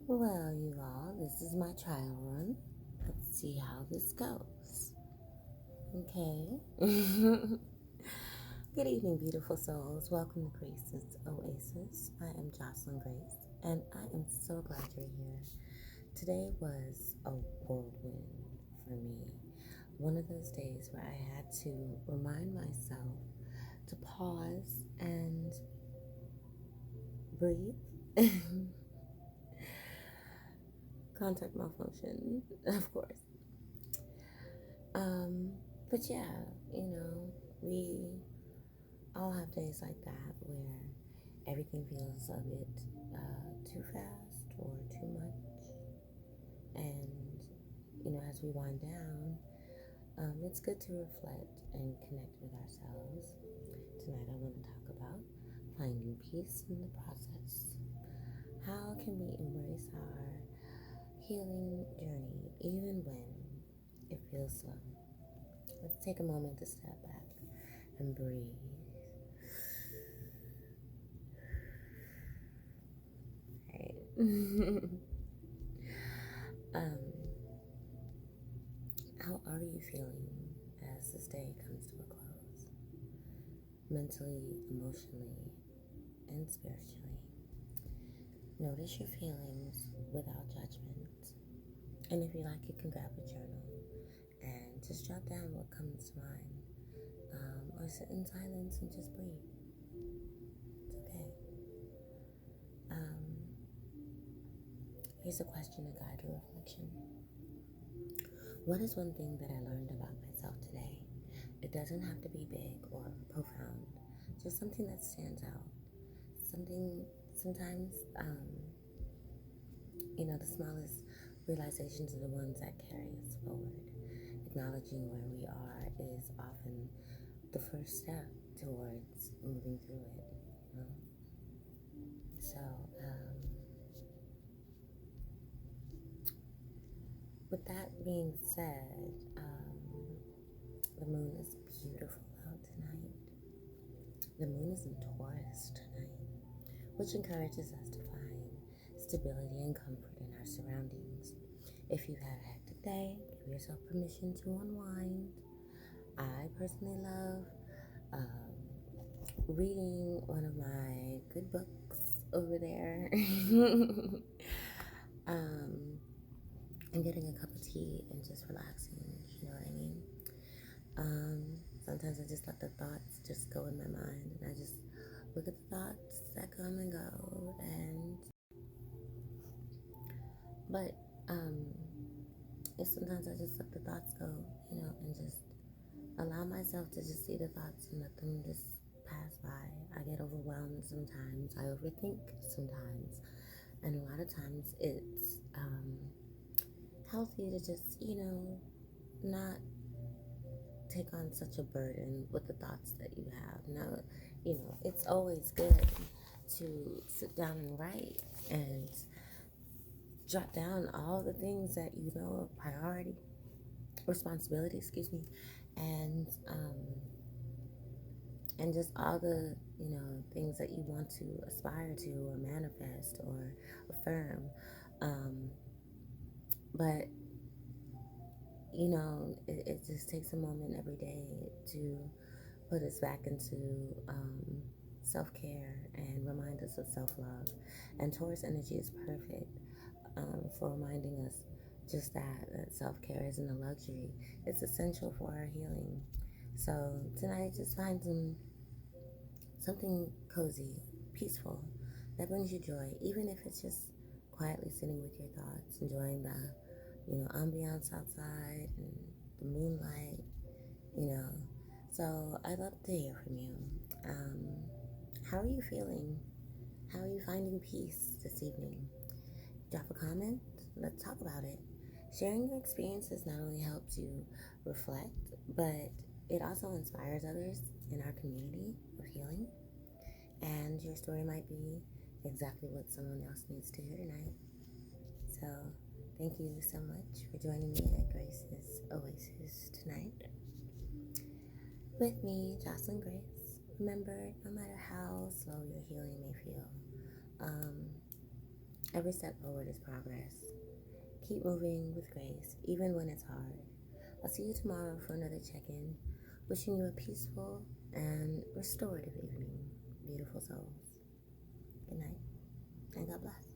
Well, you all, this is my trial run. Let's see how this goes. Okay. Good evening, beautiful souls. Welcome to Grace's Oasis. I am Jocelyn Grace, and I am so glad you're here. Today was a whirlwind for me. One of those days where I had to remind myself to pause and breathe. Contact malfunction, of course. But yeah, we all have days like that where everything feels a bit too fast or too much. And, as we wind down, it's good to reflect and connect with ourselves. Tonight, I want to talk about finding peace in the process. How can we embrace our healing journey even when it feels slow? Let's take a moment to step back and breathe. Right. um, how are you feeling as this day comes to a close? Mentally, emotionally, and spiritually. Notice your feelings without judgment. And if you like, you can grab a journal and just jot down what comes to mind. Or sit in silence and just breathe. It's okay. Here's a question to guide your reflection. What is one thing that I learned about myself today? It doesn't have to be big or profound. Just something that stands out. Something, sometimes, the smallest realizations are the ones that carry us forward. Acknowledging where we are is often the first step towards moving through it. So, with that being said, the moon is beautiful out tonight. The moon is in Taurus tonight, which encourages us to find stability and comfort in our surroundings. If you've had a hectic day, give yourself permission to unwind. I personally love reading one of my good books over there. And getting a cup of tea and just relaxing, you know what I mean? Sometimes I just let the thoughts just go in my mind, and I just look at the thoughts that come and go, but sometimes I just let the thoughts go, and just allow myself to just see the thoughts and let them just pass by. I get overwhelmed sometimes, I overthink sometimes, and a lot of times it's healthy to just, not take on such a burden with the thoughts that you have. Now, it's always good to sit down and write and jot down all the things that you know of priority, responsibility, and just all the, things that you want to aspire to or manifest or affirm. But it just takes a moment every day to put us back into self-care and remind us of self-love. And Taurus energy is perfect for reminding us just that self-care isn't a luxury. It's essential for our healing. So tonight, just find something cozy, peaceful, that brings you joy, even if it's just quietly sitting with your thoughts, enjoying the ambiance outside and the moonlight, So I'd love to hear from you. How are you feeling? How are you finding peace this evening? Drop a comment. Let's talk about it. Sharing your experiences not only helps you reflect, but it also inspires others in our community of healing. And your story might be exactly what someone else needs to hear tonight. So thank you so much for joining me at Grace's Oasis tonight. With me, Jocelyn Grace. Remember, no matter how slow your healing may feel, Every step forward is progress. Keep moving with grace, even when it's hard. I'll see you tomorrow for another check-in. Wishing you a peaceful and restorative evening, beautiful souls. Good night, and God bless.